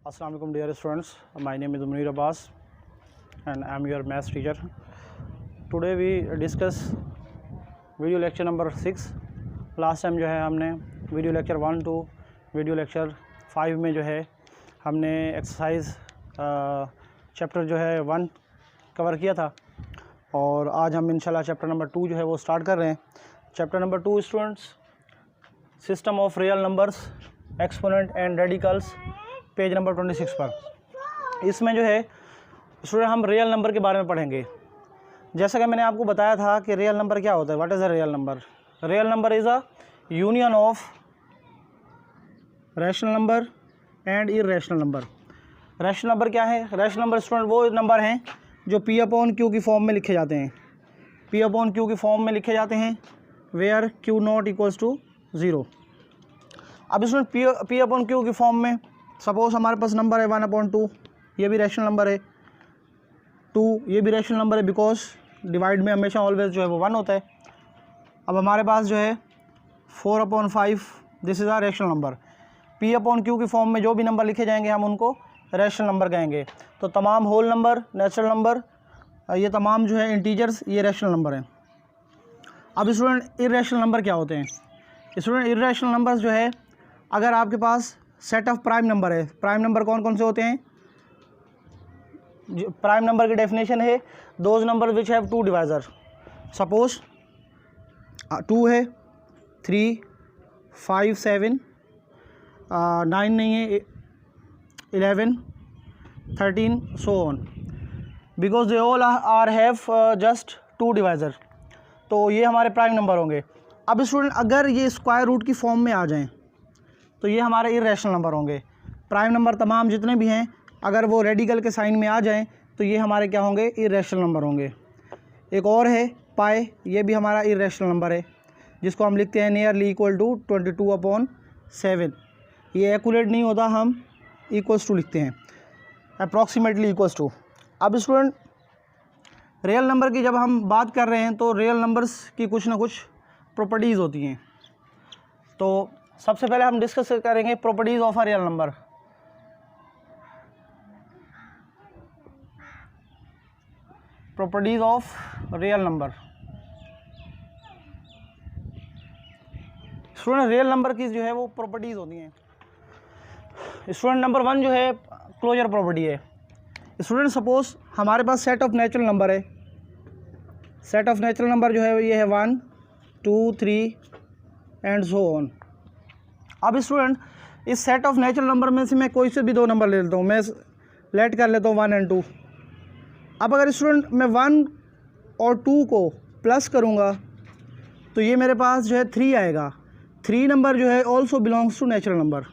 Assalamualaikum dear students, my name is Munir Abbas and I am your maths teacher. Today we discuss video lecture number 6. Last time जो है हमने video lecture 1 to video lecture 5 में जो है हमने exercise chapter जो है 1 cover किया था और आज हम इंशाल्लाह चैप्टर नंबर 2 जो है वो स्टार्ट कर रहे हैं। Chapter number 2 students, system of real numbers, exponent and radicals, page number 26 पर। इसमें जो है स्टूडेंट हम रियल नंबर के बारे में पढ़ेंगे। जैसा कि मैंने आपको बताया था कि रियल नंबर क्या होता है, what is a real number. Real number is a union of rational number and irrational number. Rational number क्या है? रैशनल नंबर स्टूडेंट वो नंबर हैं जो पी अपॉन क्यू की फॉर्म में लिखे जाते हैं। पी अपॉन क्यू की फॉर्म में लिखे जाते हैं where Q not equals to 0। अब स्टूडेंट पी अपॉन क्यू की फॉर्म में सपोज हमारे पास नंबर है 1/2, ये भी रैशनल नंबर है। 2 ये भी रैशनल नंबर है बिकॉज डिवाइड में हमेशा ऑलवेज जो है वो 1 होता है। अब हमारे पास जो है 4/5, this is a rational number. P upon Q की फॉर्म में जो भी नंबर लिखे जाएंगे हम उनको रैशनल नंबर कहेंगे। तो तमाम होल नंबर, नेचुरल नंबर, ये तमाम जो है इंटीजर्स, ये रैशनल नंबर हैं। अब स्टूडेंट इर्रेशनल नंबर क्या होते हैं? स्टूडेंट इर्रेशनल नंबर्स जो है, अगर आपके पास सेट ऑफ प्राइम नंबर है, प्राइम नंबर कौन कौन से होते हैं? प्राइम नंबर की डेफिनेशन है those number which have 2 divisor. Suppose 2 है, 3, 5, 7, 9 नहीं है, 11, 13, so on, because they all are have just 2 divisor. तो ये हमारे प्राइम नंबर होंगे। अब स्टूडेंट अगर ये स्क्वायर रूट की फॉर्म में आ जाएं तो ये हमारे इर्रेशनल नंबर होंगे। प्राइम नंबर तमाम जितने भी हैं अगर वो रेडिकल के साइन में आ जाएं तो ये हमारे क्या होंगे? इर्रेशनल नंबर होंगे। एक और है पाई, ये भी हमारा इर्रेशनल नंबर है जिसको हम लिखते हैं नियरली इक्वल टू 22/7। ये एक्यूरेट नहीं होता, हम इक्वल्स टू लिखते हैं, अप्रॉक्सीमेटली इक्वल्स टू। अब स्टूडेंट रियल नंबर की जब हम बात कर रहे हैं तो रियल नंबर्स की कुछ ना कुछ प्रॉपर्टीज़ होती हैं। तो सबसे पहले हम डिस्कस करेंगे properties of a real number. Properties of real number. Student real number की जो है वो प्रॉपर्टीज़ होती हैं। स्टूडेंट नंबर 1 जो है क्लोजर प्रॉपर्टी है। स्टूडेंट सपोज हमारे पास सेट ऑफ नेचुरल नंबर है। सेट ऑफ नेचुरल नंबर जो है ये है 1, 2, 3 एंड सो ऑन। अब स्टूडेंट इस सेट ऑफ नेचुरल नंबर में से मैं कोई से भी 2 नंबर ले लेता हूँ, मैं लेट कर लेता हूँ 1 और 2। अब अगर स्टूडेंट मैं 1 और 2 को प्लस करूँगा तो ये मेरे पास जो है 3 आएगा। 3 नंबर जो है also belongs to natural number,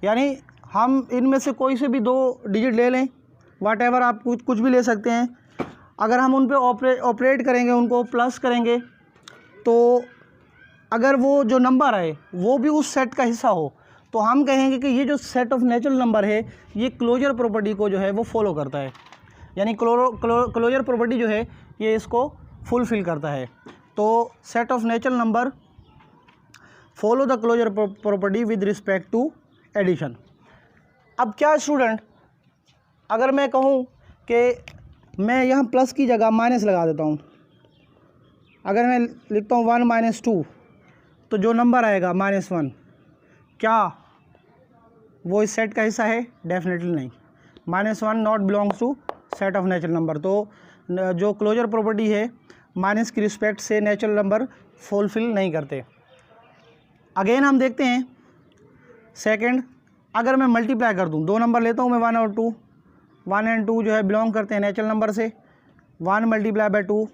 यानी हम इनमें से कोई से भी 2 डिजिट ले लें, वाट एवर आप कुछ भी ले सकते हैं। अगर हम उन पे ऑपरेट करेंगे, उनको प्लस करेंगे, तो अगर वो जो नंबर है वो भी उस सेट का हिस्सा हो तो हम कहेंगे कि ये जो सेट ऑफ नेचुरल नंबर है ये क्लोजर प्रॉपर्टी को जो है वो फॉलो करता है, यानी क्लोजर प्रॉपर्टी जो है ये इसको फुलफिल करता है। तो set of natural number follow the closure property with respect to addition. अब क्या स्टूडेंट, अगर मैं कहूँ कि मैं यहाँ प्लस की जगह माइनस लगा देता हूँ, अगर मैं लिखता हूँ 1 - 2 तो जो नंबर आएगा -1, क्या वो इस सेट का हिस्सा है? डेफिनेटली नहीं। -1 not belongs to set of natural number. तो जो क्लोजर प्रॉपर्टी है माइनस की रिस्पेक्ट से नेचुरल नंबर फुलफिल नहीं करते। अगेन हम देखते हैं सेकंड, अगर मैं मल्टीप्लाई कर दूं, 2 नंबर लेता हूं मैं 1 और 2, 1 एंड 2 जो है बिलोंग करते हैं नेचुरल नंबर से। 1 × 2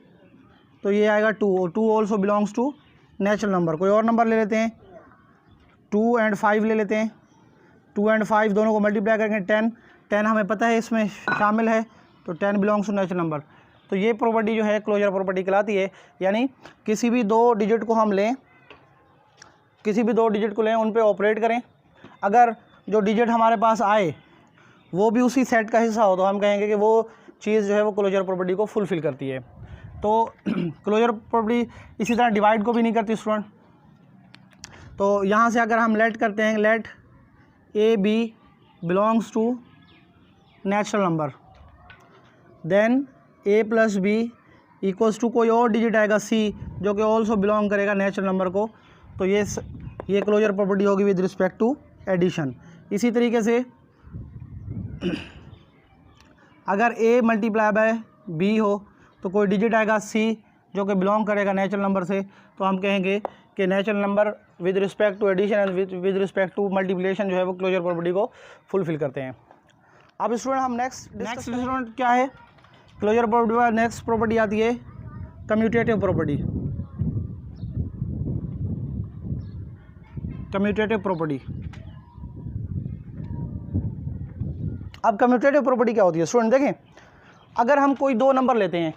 तो ये आएगा 2, और 2 also belongs to natural number. कोई और नंबर ले लेते हैं, 2 एंड 5 ले लेते हैं। 2 एंड 5 दोनों को मल्टीप्लाई करेंगे 10 हमें पता है इसमें शामिल है, तो 10 बिलोंग्स टू नेचुरल नंबर। तो ये प्रॉपर्टी जो है क्लोजर प्रॉपर्टी कहलाती है। यानी किसी भी 2 डिजिट को हम लें, किसी भी 2 डिजिट को लें, उन पे ऑपरेट करें, अगर जो डिजिट हमारे पास आए वो भी उसी सेट का हिस्सा हो तो हम कहेंगे कि वो चीज़ जो है वो क्लोजर प्रॉपर्टी को फुलफ़िल करती है। तो क्लोजर प्रॉपर्टी इसी तरह डिवाइड को भी नहीं करती स्टूडेंट। तो यहाँ से अगर हम लेट करते हैं, let A B belongs to natural number, then a plus B equals to कोई और डिजिट आएगा c जो कि ऑल्सो बिलोंग करेगा नेचुरल नंबर को, तो ये क्लोजर प्रॉपर्टी होगी विद रिस्पेक्ट टू एडिशन। इसी तरीके से अगर a मल्टीप्लाई बाय b हो तो कोई डिजिट आएगा c जो कि बिलोंग करेगा नेचुरल नंबर से, तो हम कहेंगे कि natural number with respect to addition and with respect to multiplication जो है वो क्लोजर प्रॉपर्टी को फुलफिल करते हैं। अब स्टूडेंट हम नेक्स्ट स्टूडेंट क्या है क्लोजर प्रॉपर्टी का नेक्स्ट प्रॉपर्टी आती है कम्यूटेटिव प्रॉपर्टी। कम्यूटेटिव प्रॉपर्टी, अब कम्यूटेटिव प्रॉपर्टी क्या होती है स्टूडेंट देखें, अगर हम कोई दो नंबर लेते हैं,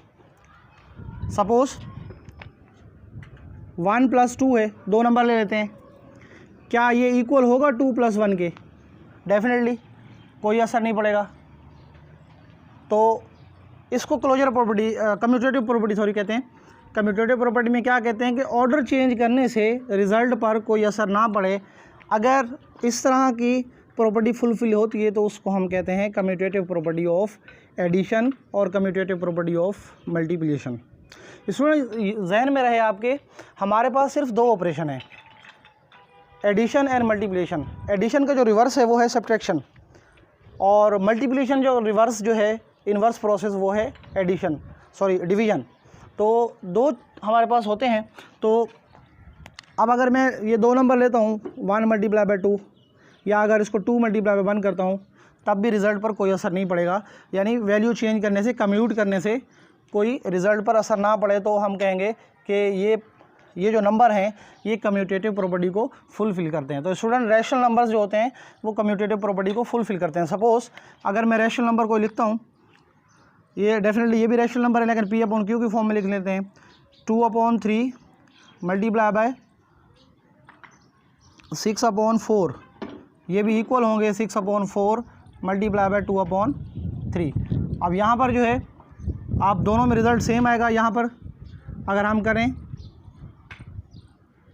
सपोज 1 + 2 है, दो नंबर ले लेते हैं, क्या ये इक्वल होगा 2 + 1 के? डेफिनेटली कोई असर नहीं पड़ेगा। तो इसको क्लोजर प्रॉपर्टी कम्यूटेटिव प्रॉपर्टी कहते हैं। कम्यूटेटिव प्रॉपर्टी में क्या कहते हैं कि ऑर्डर चेंज करने से रिज़ल्ट पर कोई असर ना पड़े। अगर इस तरह की प्रॉपर्टी फुलफिल होती है तो उसको हम कहते हैं कम्यूटेटिव प्रॉपर्टी ऑफ एडिशन और commutative property of multiplication. Student जहन में रहे आपके, हमारे पास सिर्फ दो ऑपरेशन है, एडिशन एंड मल्टीप्लिकेशन। एडिशन का जो रिवर्स है वो है सब्ट्रैक्शन, और मल्टीप्लिकेशन जो रिवर्स जो है इन्वर्स प्रोसेस वो है डिवीज़न। तो दो हमारे पास होते हैं। तो अब अगर मैं ये दो नंबर लेता हूँ 1 × 2 या अगर इसको 2 × 1 करता हूँ तब भी रिज़ल्ट पर कोई असर नहीं पड़ेगा, यानी वैल्यू चेंज करने से कम्यूट करने से कोई रिज़ल्ट पर असर ना पड़े, तो हम कहेंगे कि ये जो नंबर हैं ये कम्यूटेटिव प्रॉपर्टी को फुलफ़िल करते हैं। तो स्टूडेंट रैशनल नंबर्स जो होते हैं वो कम्यूटेटिव प्रॉपर्टी को फुलफ़िल करते हैं। सपोज़ अगर मैं रैशनल नंबर को लिखता हूँ, ये डेफिनेटली ये भी रैशनल नंबर है लेकिन P/Q की फॉर्म में लिख लेते हैं, 2/3 मल्टीप्लाई बाय 6/4, ये भी इक्वल होंगे 6/4 मल्टीप्लाई बाय 2/3। अब यहाँ पर जो है आप दोनों में रिज़ल्ट सेम आएगा। यहाँ पर अगर हम करें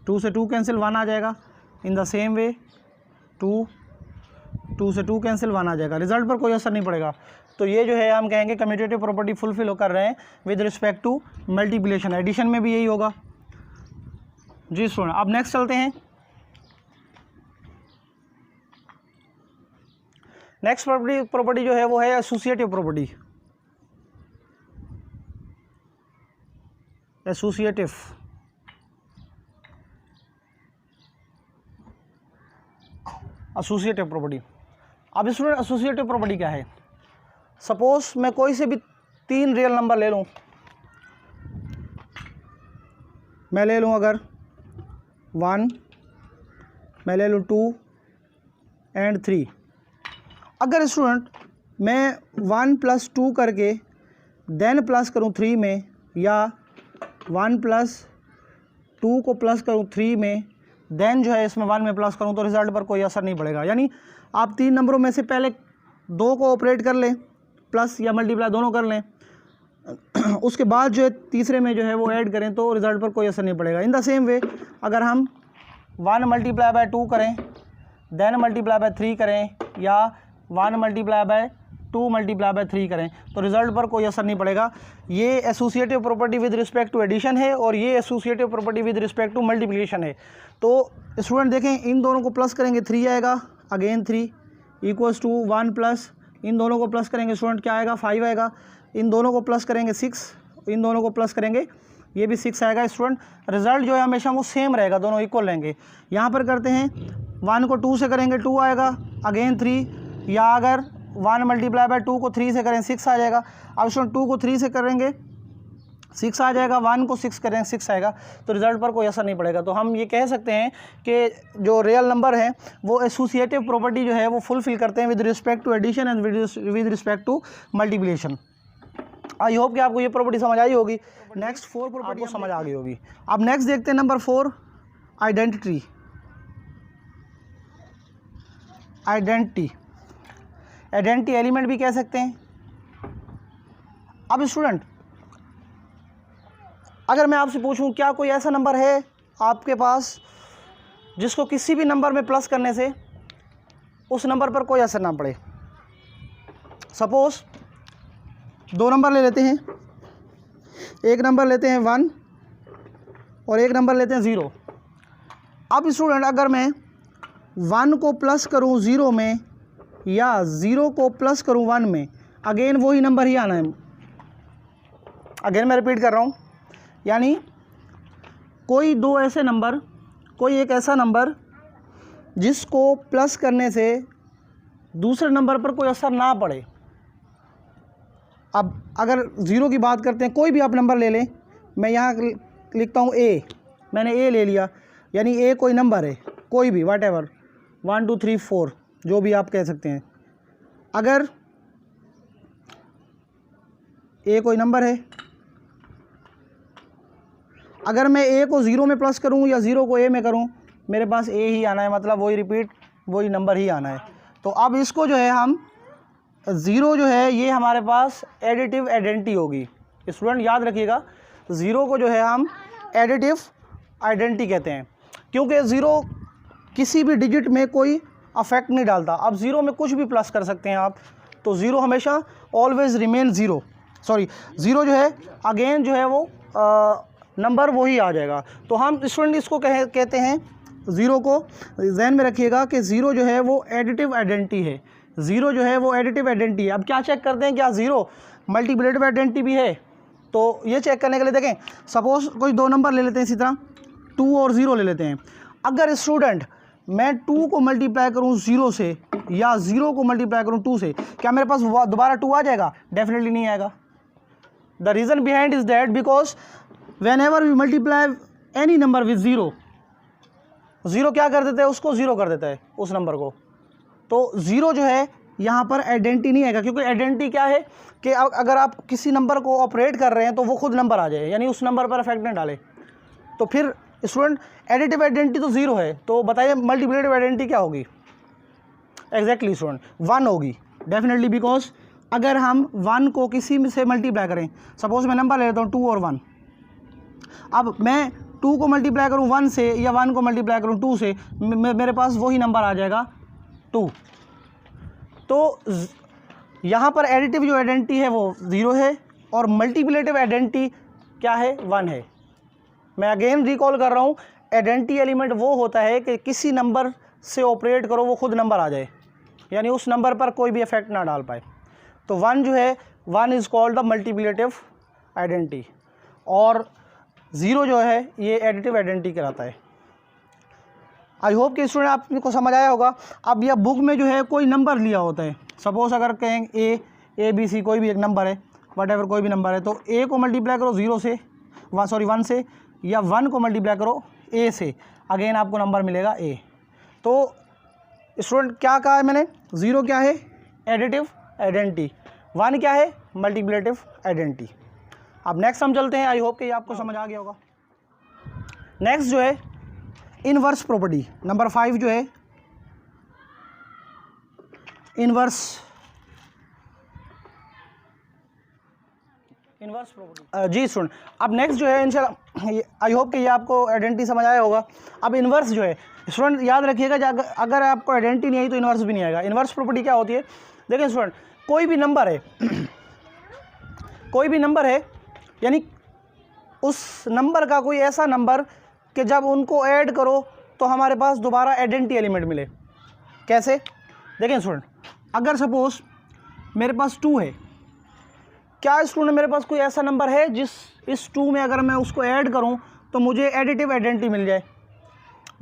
2 से 2 कैंसिल 1 आ जाएगा, इन द सेम वे 2 से 2 कैंसिल 1 आ जाएगा, रिज़ल्ट पर कोई असर नहीं पड़ेगा। तो ये जो है हम कहेंगे कम्यूटेटिव प्रॉपर्टी फुलफिल कर रहे हैं with respect to multiplication. Addition में भी यही होगा जी स्टूडेंट। अब नेक्स्ट चलते हैं, नेक्स्ट प्रॉपर्टी जो है वो है एसोसिएटिव प्रॉपर्टी। Associative property. अब स्टूडेंट एसोसिएटिव प्रॉपर्टी क्या है, सपोज मैं कोई से भी 3 रियल नंबर ले लूँ, मैं ले लूँ अगर 1, मैं ले लूँ 2 एंड 3। अगर स्टूडेंट मैं 1 + 2 करके देन प्लस करूँ 3 में, या 1 + 2 को प्लस करूँ 3 में, देन जो है इसमें 1 में प्लस करूँ, तो रिज़ल्ट पर कोई असर नहीं पड़ेगा। यानी आप 3 नंबरों में से पहले 2 को ऑपरेट कर लें, प्लस या मल्टीप्लाई दोनों कर लें, उसके बाद जो है तीसरे में जो है वो ऐड करें तो रिज़ल्ट पर कोई असर नहीं पड़ेगा। इन द सेम वे अगर हम 1 × 2 करें, देन मल्टीप्लाई बाय 3 करें, या 1 × 2 मल्टीप्लाई बाय 3 करें, तो रिज़ल्ट पर कोई असर नहीं पड़ेगा। ये associative property with respect to addition है और ये associative property with respect to multiplication है। तो स्टूडेंट देखें, इन दोनों को प्लस करेंगे 3 आएगा, अगेन 3 इक्वल्स टू 1 प्लस, इन दोनों को प्लस करेंगे स्टूडेंट क्या आएगा 5 आएगा, इन दोनों को प्लस करेंगे 6, इन दोनों को प्लस करेंगे ये भी 6 आएगा। स्टूडेंट रिज़ल्ट जो है हमेशा वो सेम रहेगा, दोनों इक्वल रहेंगे। यहाँ पर करते हैं 1 को 2 से करेंगे 2 आएगा, अगेन 3, या अगर 1 × 2 को 3 से करें 6 आ जाएगा। अब स्टूडेंट 2 को 3 से करेंगे 6 आ जाएगा, 1 को 6 करें 6 आएगा, तो रिज़ल्ट पर कोई असर नहीं पड़ेगा। तो हम ये कह सकते हैं कि जो रियल नंबर है वो एसोसिएटिव प्रॉपर्टी जो है वो फुलफिल करते हैं with respect to addition and with respect to multiplication. I hope कि आपको ये प्रॉपर्टी समझ आई होगी। नेक्स्ट 4 प्रॉपर्टी को समझ आ गई होगी। अब नेक्स्ट देखते हैं नंबर 4, आइडेंटिटी। आइडेंटिटी एलिमेंट भी कह सकते हैं। अब स्टूडेंट अगर मैं आपसे पूछूं क्या कोई ऐसा नंबर है आपके पास जिसको किसी भी नंबर में प्लस करने से उस नंबर पर कोई असर ना पड़े। सपोज़ 2 नंबर ले लेते हैं, एक नंबर लेते हैं 1 और एक नंबर लेते हैं 0। अब स्टूडेंट अगर मैं 1 को प्लस करूं 0 में या 0 को प्लस करूं 1 में, अगेन वही नंबर ही आना है। अगेन मैं रिपीट कर रहा हूं, यानी कोई एक ऐसा नंबर जिसको प्लस करने से दूसरे नंबर पर कोई असर ना पड़े। अब अगर 0 की बात करते हैं, कोई भी आप नंबर ले लें, मैं यहाँ लिखता हूँ A, मैंने A ले लिया, यानी A कोई नंबर है, कोई भी वाट एवर 1 2 3 4 जो भी आप कह सकते हैं। अगर A कोई नंबर है, अगर मैं A को 0 में प्लस करूँ या 0 को A में करूँ, मेरे पास A ही आना है, मतलब वही नंबर ही आना है। तो अब इसको जो है हम 0 जो है ये हमारे पास एडिटिव आइडेंटिटी होगी। स्टूडेंट याद रखिएगा, 0 को जो है हम एडिटिव आइडेंटिटी कहते हैं, क्योंकि 0 किसी भी डिजिट में कोई अफेक्ट नहीं डालता। अब 0 में कुछ भी प्लस कर सकते हैं आप, तो 0 हमेशा ऑलवेज रिमेन 0। 0 जो है अगेन जो है वो नंबर वही आ जाएगा। तो हम स्टूडेंट इसको कहते हैं 0 को ध्यान में रखिएगा कि 0 जो है वो एडिटिव आइडेंटिटी है। 0 जो है वो एडिटिव आइडेंटिटी है। अब क्या चेक करते हैं, क्या 0 मल्टीप्लिकेटिव आइडेंटिटी भी है? तो ये चेक करने के लिए देखें, सपोज कोई 2 नंबर ले लेते हैं, इसी तरह 2 और 0 ले लेते हैं। अगर स्टूडेंट मैं 2 को मल्टीप्लाई करूँ 0 से या 0 को मल्टीप्लाई करूँ 2 से, क्या मेरे पास दोबारा 2 आ जाएगा? डेफिनेटली नहीं आएगा। The reason behind is that because whenever we multiply any number with 0 क्या कर देता है, उसको 0 कर देता है उस नंबर को। तो 0 जो है यहाँ पर आइडेंटिटी नहीं आएगा, क्योंकि आइडेंटिटी क्या है कि अगर आप किसी नंबर को ऑपरेट कर रहे हैं तो वो खुद नंबर आ जाए, यानी उस नंबर पर इफेक्ट नहीं डाले। तो फिर स्टूडेंट एडिटिव आइडेंटिटी तो 0 है, तो बताइए मल्टीप्लिकेटिव आइडेंटिटी क्या होगी? एग्जैक्टली स्टूडेंट 1 होगी डेफिनेटली, बिकॉज अगर हम 1 को किसी में से मल्टीप्लाई करें, सपोज मैं नंबर ले लेता हूँ 2 और 1, अब मैं 2 को मल्टीप्लाई करूँ 1 से या 1 को मल्टीप्लाई करूँ 2 से, मेरे पास वही नंबर आ जाएगा 2। तो यहाँ पर एडिटिव जो आइडेंटिटी है वो 0 है और मल्टीप्लिकेटिव आइडेंटिटी क्या है? 1 है। मैं अगेन रिकॉल कर रहा हूँ, आइडेंटिटी एलिमेंट वो होता है कि किसी नंबर से ऑपरेट करो वो खुद नंबर आ जाए, यानी उस नंबर पर कोई भी इफेक्ट ना डाल पाए। तो 1 जो है 1 is called the multiplicative identity, और 0 जो है ये एडिटिव आइडेंटिटी कहलाता है। आई होप कि स्टूडेंट आपको समझ आया होगा। अब यह बुक में जो है कोई नंबर लिया होता है, सपोज अगर कहें A B C कोई भी एक नंबर है, वट एवर कोई भी नंबर है, तो A को मल्टीप्लाई करो 1 से या 1 को मल्टीप्लाई करो A से, अगेन आपको नंबर मिलेगा A। तो स्टूडेंट क्या कहा है मैंने? 0 क्या है? Additive identity. 1 क्या है? Multiplicative identity. अब नेक्स्ट हम चलते हैं, आई होप कि ये आपको समझ आ गया होगा। नेक्स्ट जो है इनवर्स प्रॉपर्टी, नंबर 5 जो है इनवर्स प्रॉपर्टी। जी स्टूडेंट, अब नेक्स्ट जो है इंशाल्लाह आई होप कि ये आपको आइडेंटिटी समझ आया होगा। अब इनवर्स जो है स्टूडेंट याद रखिएगा, अगर आपको आइडेंटिटी नहीं आई तो इनवर्स भी नहीं आएगा। इनवर्स प्रॉपर्टी क्या होती है? देखिए स्टूडेंट, कोई भी नंबर है यानी उस नंबर का कोई ऐसा नंबर कि जब उनको ऐड करो तो हमारे पास दोबारा आइडेंटिटी एलिमेंट मिले। कैसे? देखें स्टूडेंट, अगर सपोज मेरे पास 2 है, क्या स्टूडेंट मेरे पास कोई ऐसा नंबर है इस 2 में अगर मैं उसको ऐड करूं तो मुझे एडिटिव आइडेंटिटी मिल जाए?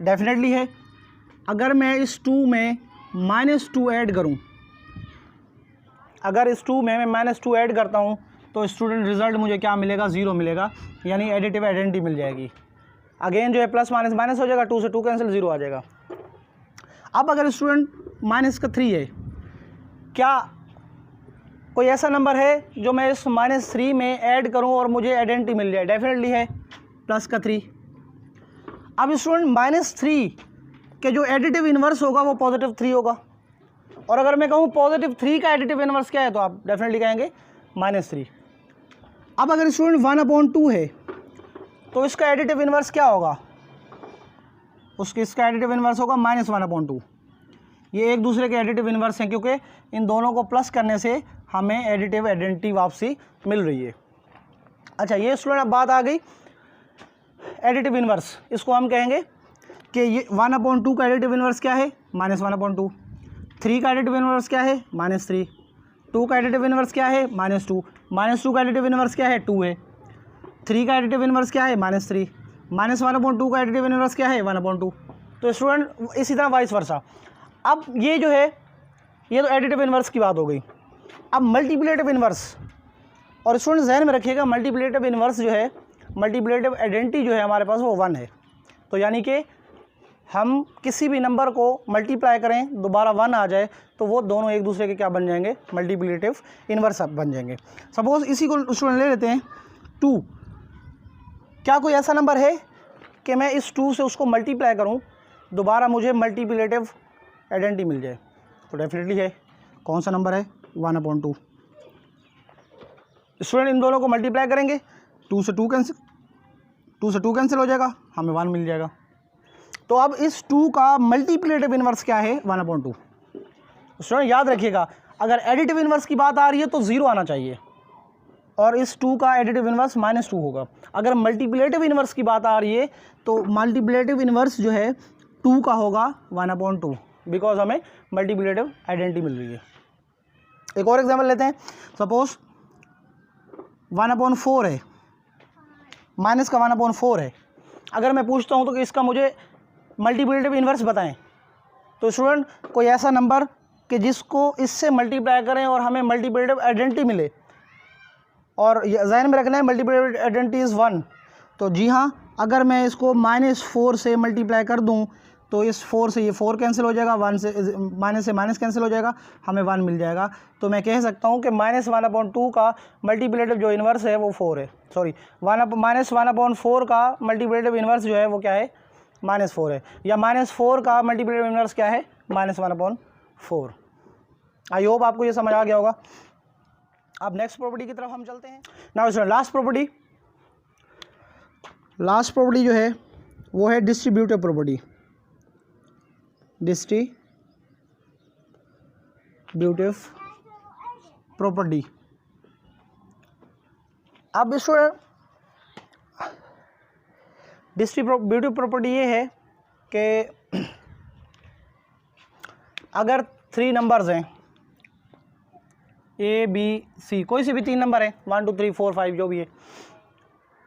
डेफिनेटली है। अगर मैं इस 2 में -2 ऐड करूं, अगर इस 2 में मैं -2 ऐड करता हूं तो स्टूडेंट रिजल्ट मुझे क्या मिलेगा? 0 मिलेगा, यानी एडिटिव आइडेंटिटी मिल जाएगी। अगेन जो है प्लस माइनस माइनस हो जाएगा, 2 से 2 कैंसिल, 0 आ जाएगा। अब अगर स्टूडेंट -3 है, क्या कोई ऐसा नंबर है जो मैं इस -3 में ऐड करूं और मुझे आइडेंटिटी मिल जाए? डेफिनेटली है, +3। अब स्टूडेंट -3 के जो एडिटिव इन्वर्स होगा वो +3 होगा, और अगर मैं कहूँ +3 का एडिटिव इन्वर्स क्या है तो आप डेफिनेटली कहेंगे -3। अब अगर स्टूडेंट 1/2 है तो इसका एडिटिव इन्वर्स क्या होगा? इसका एडिटिव इन्वर्स होगा -1/2। ये एक दूसरे के एडिटिव इन्वर्स हैं, क्योंकि इन दोनों को प्लस करने से हमें एडिटिव आइडेंटिटी वापसी मिल रही है। अच्छा, ये स्टूडेंट अब बात आ गई एडिटिव इन्वर्स। इसको हम कहेंगे कि ये 1/2 का एडिटिव इन्वर्स क्या है, -1/2। 3 का एडिटिव इन्वर्स क्या है, -3। 2 का एडिटिव इन्वर्स क्या है, -2। -2 का एडिटिव इन्वर्स क्या है, 2 है। 3 का एडिटिव इन्वर्स क्या है, -3। -1/2 का एडिटिव इन्वर्स क्या है, 1/2। तो स्टूडेंट इसी तरह वाइस वर्सा। अब ये जो है, ये तो एडिटिव इन्वर्स की बात हो गई। अब मल्टीप्लिकेटिव इन्वर्स, और स्टूडेंट जहन में रखिएगा मल्टीप्लिकेटिव इन्वर्स जो है, मल्टीप्लिकेटिव आइडेंटिटी जो है हमारे पास वो 1 है। तो यानी कि हम किसी भी नंबर को मल्टीप्लाई करें, दोबारा 1 आ जाए, तो वो दोनों एक दूसरे के क्या बन जाएंगे, मल्टीप्लिकेटिव इन्वर्स बन जाएंगे। सपोज इसी को स्टूडेंट ले लेते हैं 2। क्या कोई ऐसा नंबर है कि मैं इस 2 से उसको मल्टीप्लाई करूं, दोबारा मुझे मल्टीप्लिकेटिव आइडेंटिटी मिल जाए? तो डेफिनेटली है। कौन सा नंबर है, 1/2। स्टूडेंट इन दोनों को मल्टीप्लाई करेंगे, 2 से 2 कैंसिल हो जाएगा, हमें 1 मिल जाएगा। तो अब इस 2 का मल्टीप्लिकेटिव इन्वर्स क्या है, 1/2। स्टूडेंट याद रखिएगा, अगर एडिटिव इन्वर्स की बात आ रही है तो 0 आना चाहिए, और इस 2 का एडिटिव इन्वर्स -2 होगा। अगर मल्टीप्लिकेटिव इन्वर्स की बात आ रही है तो मल्टीप्लिकेटिव इन्वर्स जो है 2 का होगा 1/2, बिकॉज हमें मल्टीप्लिकेटिव आइडेंटिटी मिल रही है। एक और एग्जाम्पल लेते हैं। सपोज 1/4 है, माइनस का 1/4 है। अगर मैं पूछता हूँ तो कि इसका मुझे मल्टीप्लिकेटिव इन्वर्स बताएं, तो स्टूडेंट कोई ऐसा नंबर कि जिसको इससे मल्टीप्लाई करें और हमें मल्टीप्लिकेटिव आइडेंटिटी मिले, और ज़हन में रखना है मल्टीप्लिकेटिव आइडेंटिटी इज़ 1। तो जी हाँ, अगर मैं इसको -4 से मल्टीप्लाई कर दूं तो इस 4 से ये 4 कैंसिल हो जाएगा, 1 से माइनस कैंसिल हो जाएगा, हमें 1 मिल जाएगा। तो मैं कह सकता हूँ कि -1/2 का मल्टीप्लिकेटिव जो इन्वर्स है वो 4 है। सॉरी, -1/4 का मल्टीप्लिकेटिव इन्वर्स जो है वो क्या है, -4 है। या -4 का मल्टीप्लिकेटिव इन्वर्स क्या है, -1/4। आई होप आपको ये समझ आ गया होगा। अब नेक्स्ट प्रॉपर्टी की तरफ हम चलते हैं। नाउ स्टूडेंट लास्ट प्रॉपर्टी जो है वो है डिस्ट्रीब्यूटिव प्रॉपर्टी। Distributive property. अब स्टूडेंट डिस्ट्रीब्यूटिव प्रॉपर्टी ये है कि अगर 3 नंबर्स हैं, A B C, कोई से भी 3 नंबर हैं, 1 2 3 4 5 जो भी है।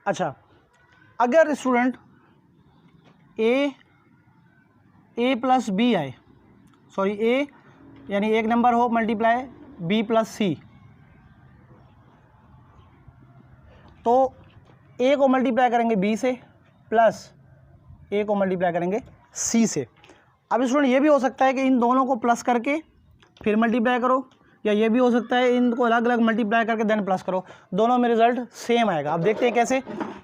अच्छा, अगर स्टूडेंट A प्लस B आए, सॉरी A यानी एक नंबर हो मल्टीप्लाई B प्लस C, तो A को मल्टीप्लाई करेंगे B से प्लस A को मल्टीप्लाई करेंगे C से। अब स्टूडेंट ये भी हो सकता है कि इन दोनों को प्लस करके फिर मल्टीप्लाई करो, या ये भी हो सकता है इनको अलग अलग मल्टीप्लाई करके देन प्लस करो, दोनों में रिजल्ट सेम आएगा। अब देखते हैं कैसे।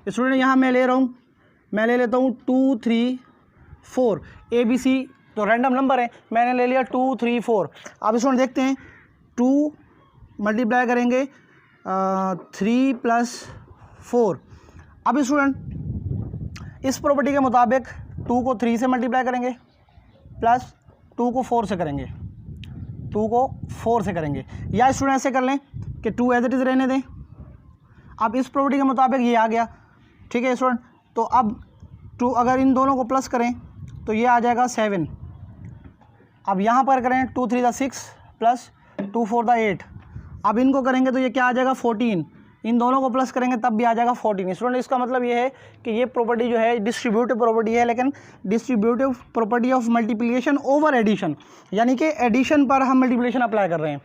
स्टूडेंट यहाँ मैं ले लेता हूँ 2 3 4 ABC, तो रैंडम नंबर है, मैंने ले लिया 2 3 4। अब स्टूडेंट देखते हैं 2 मल्टीप्लाई करेंगे 3 प्लस 4। अब स्टूडेंट इस प्रॉपर्टी के मुताबिक 2 को 3 से मल्टीप्लाई करेंगे प्लस 2 को 4 से करेंगे, 2 को 4 से करेंगे, या स्टूडेंट ऐसे कर लें कि 2 एज इट इज़ रहने दें। अब इस प्रॉपर्टी के मुताबिक ये आ गया, ठीक है स्टूडेंट। तो अब 2 अगर इन दोनों को प्लस करें तो ये आ जाएगा 7। अब यहाँ पर करें 2 3 6 प्लस 2 4 8। अब इनको करेंगे तो ये क्या आ जाएगा 14। इन दोनों को प्लस करेंगे तब भी आ जाएगा 14। स्टूडेंट इसका मतलब ये है कि ये प्रॉपर्टी जो है डिस्ट्रीब्यूटिव प्रॉपर्टी है, लेकिन distributive property of multiplication over addition, यानी कि एडिशन पर हम मल्टीप्लिकेशन अप्लाई कर रहे हैं,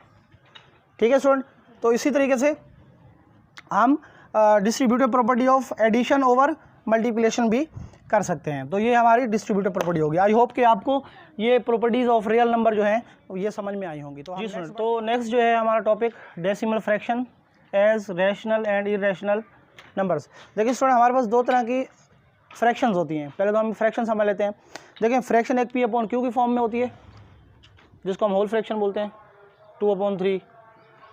ठीक है स्टूडेंट। तो इसी तरीके से हम distributive property of addition over multiplication भी कर सकते हैं। तो ये हमारी डिस्ट्रीब्यूटिव प्रॉपर्टी होगी। आई होप कि आपको ये प्रॉपर्टीज़ ऑफ रियल नंबर जो हैं ये समझ में आई होंगी। तो जी स्टूडेंट, तो नेक्स्ट जो है हमारा topic decimal fraction as rational and irrational numbers. देखिए स्टूडेंट, हमारे पास 2 तरह की फ्रैक्शंस होती हैं। पहले तो हम फ्रैक्शन समझ लेते हैं। देखिए फ्रैक्शन एक P/Q की फॉर्म में होती है, जिसको हम होल फ्रैक्शन बोलते हैं, 2/3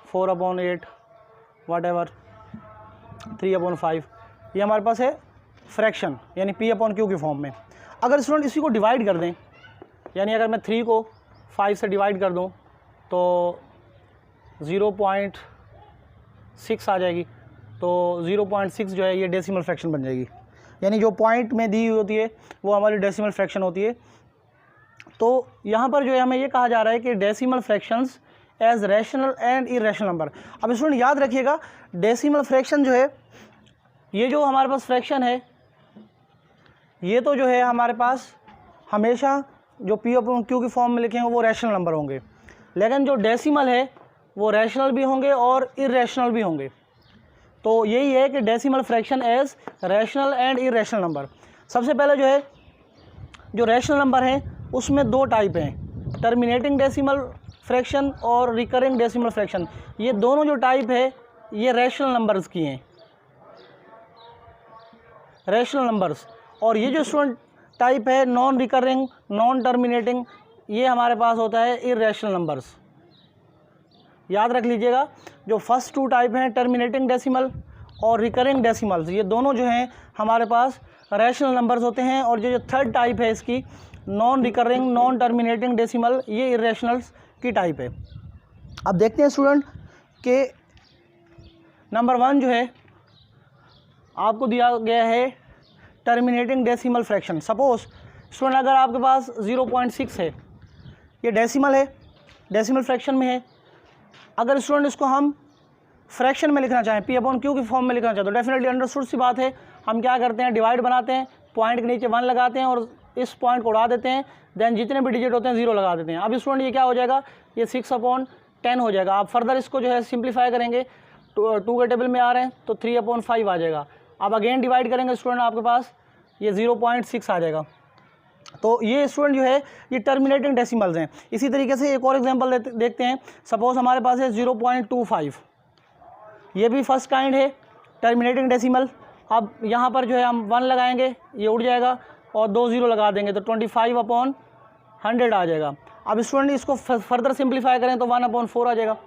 4/8 व्हाटएवर 3/5। ये हमारे पास है फ्रैक्शन, यानी P/Q की फॉर्म में। अगर स्टूडेंट इसी को डिवाइड कर दें, यानी अगर मैं 3 को 5 से डिवाइड कर दूँ तो 0.6 आ जाएगी। तो 0.6 जो है ये डेसिमल फ्रैक्शन बन जाएगी, यानी जो पॉइंट में दी हुई होती है वो हमारी डेसिमल फ्रैक्शन होती है। तो यहाँ पर जो है हमें ये कहा जा रहा है कि decimal fractions as rational and irrational number. अब स्टूडेंट याद रखिएगा, डेसिमल फ्रैक्शन जो है ये जो हमारे पास फ्रैक्शन है ये तो जो है हमारे पास हमेशा जो पी अपॉन क्यू की फॉर्म में लिखेंगे वो रैशनल नंबर होंगे, लेकिन जो डेसिमल है वो रैशनल भी होंगे और इरेशनल भी होंगे। तो यही है कि decimal fraction as rational and irrational number. सबसे पहले जो है जो रैशनल नंबर है उसमें दो टाइप हैं, टर्मिनेटिंग डेसिमल फ्रैक्शन और रिकरिंग डेसिमल फ्रैक्शन। ये दोनों जो टाइप है ये रैशनल नंबर्स की हैं, रैशनल नंबर्स। और ये जो स्टूडेंट टाइप है नॉन रिकरिंग नॉन टर्मिनेटिंग, ये हमारे पास होता है इरेशनल नंबर्स। याद रख लीजिएगा, जो फर्स्ट टू टाइप हैं टर्मिनेटिंग डेसिमल और रिकरिंग डेसिमल्स, ये दोनों जो हैं हमारे पास रैशनल नंबर्स होते हैं। और जो थर्ड टाइप है इसकी non recurring non terminating decimal, ये इरेशनल्स की टाइप है। अब देखते हैं स्टूडेंट कि नंबर 1 जो है आपको दिया गया है terminating decimal fraction. Suppose student अगर आपके पास 0.6 है, ये डेसिमल है, डेसिमल फ्रैक्शन में है। अगर स्टूडेंट इसको हम फ्रैक्शन में लिखना चाहें, पी अपॉन क्यू की फॉर्म में लिखना चाहें, तो डेफिनेटली अंडरस्टूड सी बात है, हम क्या करते हैं डिवाइड बनाते हैं, पॉइंट के नीचे 1 लगाते हैं और इस पॉइंट को उड़ा देते हैं, देन जितने भी डिजिट होते हैं 0 लगा देते हैं। अब स्टूडेंट ये क्या हो जाएगा, ये 6/10 हो जाएगा। आप फर्दर इसको जो है सिंप्लीफाई करेंगे, 2 के टेबल में आ रहे हैं तो 3/5 आ जाएगा। अब अगेन डिवाइड करेंगे स्टूडेंट, आपके पास ये 0.6 आ जाएगा। तो ये स्टूडेंट जो है ये टर्मिनेटिंग डेसिमल्स हैं। इसी तरीके से एक और एग्जांपल देखते हैं। सपोज हमारे पास है 0.25, ये भी फर्स्ट काइंड है टर्मिनेटिंग डेसिमल। अब यहाँ पर जो है हम 1 लगाएंगे, ये उड़ जाएगा और 2 0 लगा देंगे तो 25/100 आ जाएगा। अब स्टूडेंट इसको फर्दर सिंप्लीफाई करें तो 1/4 आ जाएगा।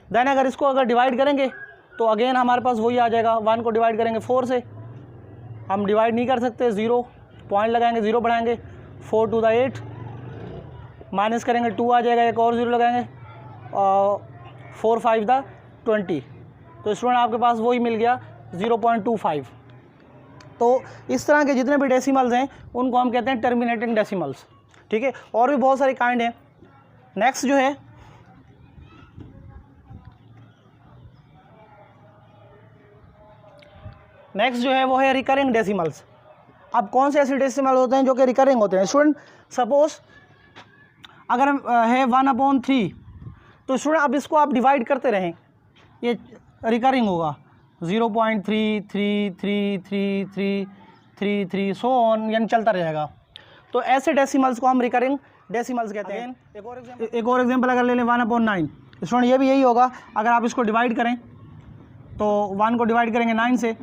देन अगर इसको अगर डिवाइड करेंगे तो अगेन हमारे पास वही आ जाएगा। 1 को डिवाइड करेंगे 4 से, हम डिवाइड नहीं कर सकते, 0 पॉइंट लगाएंगे, 0 बढ़ाएंगे, 4 to the 8 माइनस करेंगे 2 आ जाएगा, एक और 0 लगाएंगे और 4 5 the 20। तो स्टूडेंट आपके पास वही मिल गया 0.25। तो इस तरह के जितने भी डेसिमल्स हैं उनको हम कहते हैं टर्मिनेटिंग डेसिमल्स। ठीक है, और भी बहुत सारी काइंड हैं। नेक्स्ट जो है वो है रिकरिंग डेसिमल्स। अब कौन से ऐसे डेसिमल होते हैं जो कि रिकरिंग होते हैं? स्टूडेंट सपोज अगर है 1/3, तो स्टूडेंट अब इसको आप डिवाइड करते रहें, ये रिकरिंग होगा 0.3333333 सो ऑन, यानी चलता रहेगा। तो ऐसे डेसिमल्स को हम रिकरिंग डेसिमल्स कहते हैं। एक और एग्जांपल अगर ले लें 1/9, स्टूडेंट ये भी यही होगा। अगर आप इसको डिवाइड करें तो 1 को डिवाइड करेंगे 9 से,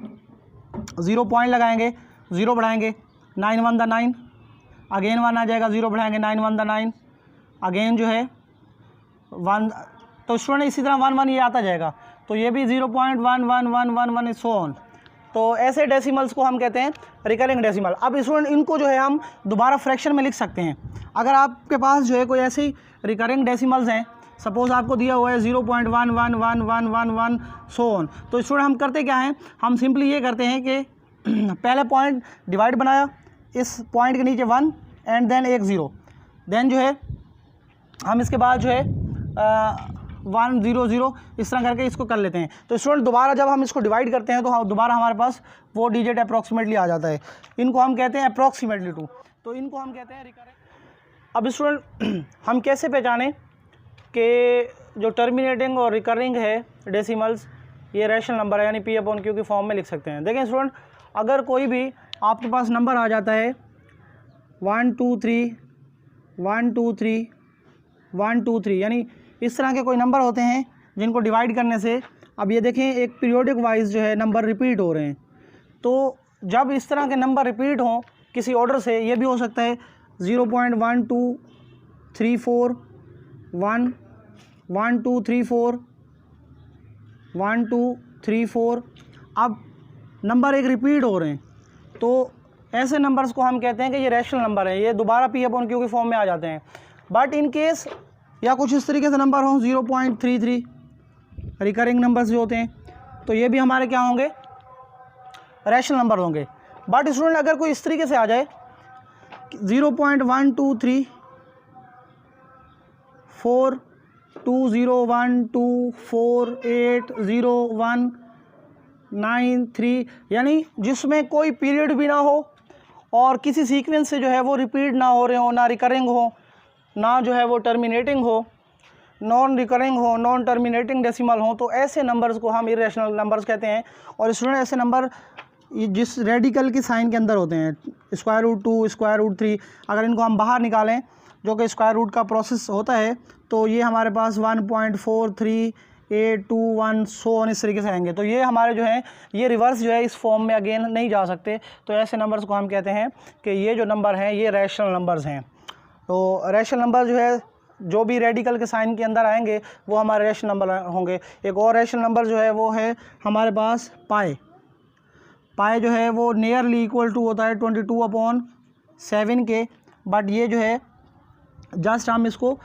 0 पॉइंट लगाएंगे, 0 बढ़ाएंगे, 9 1 the 9, अगेन 1 आ जाएगा, 0 बढ़ाएंगे, 9 1 the 9, अगेन जो है 1। तो स्टूडेंट इसी तरह 1 1 ये आता जाएगा, तो ये भी 0.1111 सो ऑन। तो ऐसे डेसिमल्स को हम कहते हैं रिकरिंग डेसिमल। अब स्टूडेंट इनको जो है हम दोबारा फ्रैक्शन में लिख सकते हैं। अगर आपके पास जो है कोई ऐसी रिकरिंग डेसिमल्स हैं, सपोज आपको दिया हुआ है 0.111111 सो ऑन, तो स्टूडेंट हम करते क्या हैं, हम सिंपली ये करते हैं कि पहले पॉइंट डिवाइड बनाया, इस पॉइंट के नीचे 1 एंड देन एक 0, देन जो है हम इसके बाद जो है 1 0 0 इस तरह करके इसको कर लेते हैं। तो स्टूडेंट दोबारा जब हम इसको डिवाइड करते हैं तो दोबारा हमारे पास वो डिजिट अप्रॉक्सीमेटली आ जाता है। इनको हम कहते हैं अप्रॉक्सीमेटली 2, तो इनको हम कहते हैं रिकरिंग। अब स्टूडेंट हम कैसे पहचानें कि जो टर्मिनेटिंग और रिकरिंग है डेसिमल्स ये रैशनल नंबर है, यानी पी अपॉन क्यू की फॉर्म में लिख सकते हैं। देखें स्टूडेंट, अगर कोई भी आपके पास नंबर आ जाता है 1 2 3 1 2 3 1 2 3, यानी इस तरह के कोई नंबर होते हैं जिनको डिवाइड करने से, अब ये देखें एक पीरियोडिक वाइज जो है नंबर रिपीट हो रहे हैं। तो जब इस तरह के नंबर रिपीट हों किसी ऑर्डर से, ये भी हो सकता है 0.1234 1 1 2 3 4 1 2 3 4, अब नंबर एक रिपीट हो रहे हैं, तो ऐसे नंबर्स को हम कहते हैं कि ये रैशनल नंबर है, ये दोबारा पी अपॉन क्यू की फॉर्म में आ जाते हैं। बट इन केस या कुछ इस तरीके से नंबर हों 0.33 रिकरिंग नंबर्स जो होते हैं, तो ये भी हमारे क्या होंगे, रैशनल नंबर होंगे। बट स्टूडेंट अगर कोई इस तरीके से आ जाए 0.123 4 2 0 1 2 4 8 0 1 9 3, यानी जिसमें कोई पीरियड भी ना हो और किसी सीक्वेंस से जो है वो रिपीट ना हो रहे हो, ना रिकरिंग हो, ना जो है वो टर्मिनेटिंग हो, नॉन रिकरिंग हो, नॉन टर्मिनेटिंग डेसिमल हो, तो ऐसे नंबर्स को हम इरेशनल नंबर्स कहते हैं। और स्टूडेंट ऐसे नंबर जिस रेडिकल के साइन के अंदर होते हैं, स्क्वायर रूट 2, स्क्वायर रूट 3, अगर इनको हम बाहर निकालें जो कि स्क्वायर रूट का प्रोसेस होता है, तो ये हमारे पास 1.4381 सो ऑन इस तरीके से आएंगे। तो ये हमारे जो है ये रिवर्स जो है इस फॉर्म में अगेन नहीं जा सकते। तो ऐसे नंबर्स को हम कहते हैं कि ये जो नंबर हैं ये रैशनल नंबर्स हैं। तो रैशनल नंबर जो है जो भी रेडिकल के साइन के अंदर आएंगे वो हमारे रैशनल नंबर होंगे। एक और रैशनल नंबर जो है वो है हमारे पास पाई। पाई जो है वो नियरली इक्वल टू होता है 22/7 के, बट ये जो है जस्ट हम इसको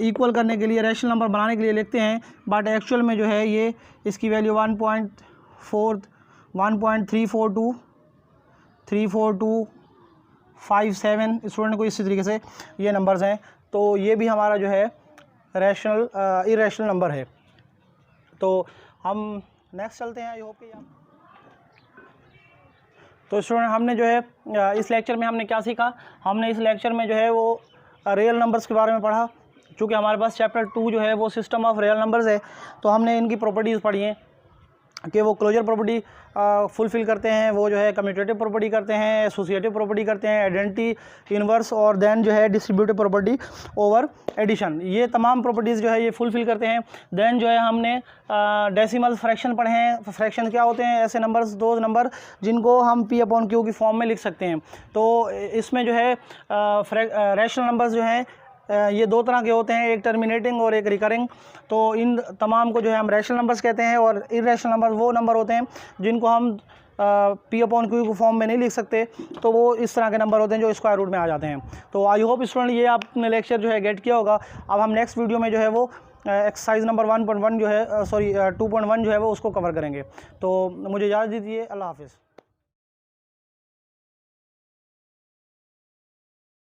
इक्वल करने के लिए, रैशनल नंबर बनाने के लिए लिखते हैं, बट एक्चुअल में जो है ये इसकी वैल्यू 1.34257 स्टूडेंट को इसी तरीके से ये नंबर्स हैं। तो ये भी हमारा जो है रैशनल इरेशनल नंबर है। तो हम नेक्स्ट चलते हैं। आई होप कि तो स्टूडेंट हमने जो है इस लेक्चर में हमने क्या सीखा, हमने इस लेक्चर में जो है वो रियल नंबर्स के बारे में पढ़ा। चूँकि हमारे पास चैप्टर 2 जो है वो सिस्टम ऑफ रियल नंबर्स है, तो हमने इनकी प्रॉपर्टीज़ पढ़ी हैं कि वो क्लोजर प्रॉपर्टी फुलफ़िल करते हैं, वो जो है कम्यूटेटिव प्रॉपर्टी करते हैं, एसोसिएटिव प्रॉपर्टी करते हैं, आइडेंटिटी इनवर्स, और देन जो है डिस्ट्रीब्यूटिव प्रॉपर्टी ओवर एडिशन। ये तमाम प्रॉपर्टीज़ जो है ये फुलफ़िल करते हैं। देन जो है हमने डेसिमल फ्रैक्शन पढ़े हैं। फ्रैक्शन क्या होते हैं, ऐसे नंबर्स, दो नंबर जिनको हम P/Q की फॉर्म में लिख सकते हैं। तो इसमें जो है रैशनल नंबर्स जो हैं ये दो तरह के होते हैं, एक टर्मिनेटिंग और एक रिकरिंग। तो इन तमाम को जो है हम रैशनल नंबर्स कहते हैं। और इरेशनल नंबर वो नंबर होते हैं जिनको हम P/Q की फॉर्म में नहीं लिख सकते, तो वो इस तरह के नंबर होते हैं जो स्क्वायर रूट में आ जाते हैं। तो आई होप स्टूडेंट ये आपने लेक्चर जो है गेट किया होगा। अब हम नेक्स्ट वीडियो में जो है वो एक्सरसाइज नंबर 1.1 जो है 2.1 जो है वो उसको कवर करेंगे। तो मुझे इजाज़त दीजिए। अल्लाह हाफ़िज़।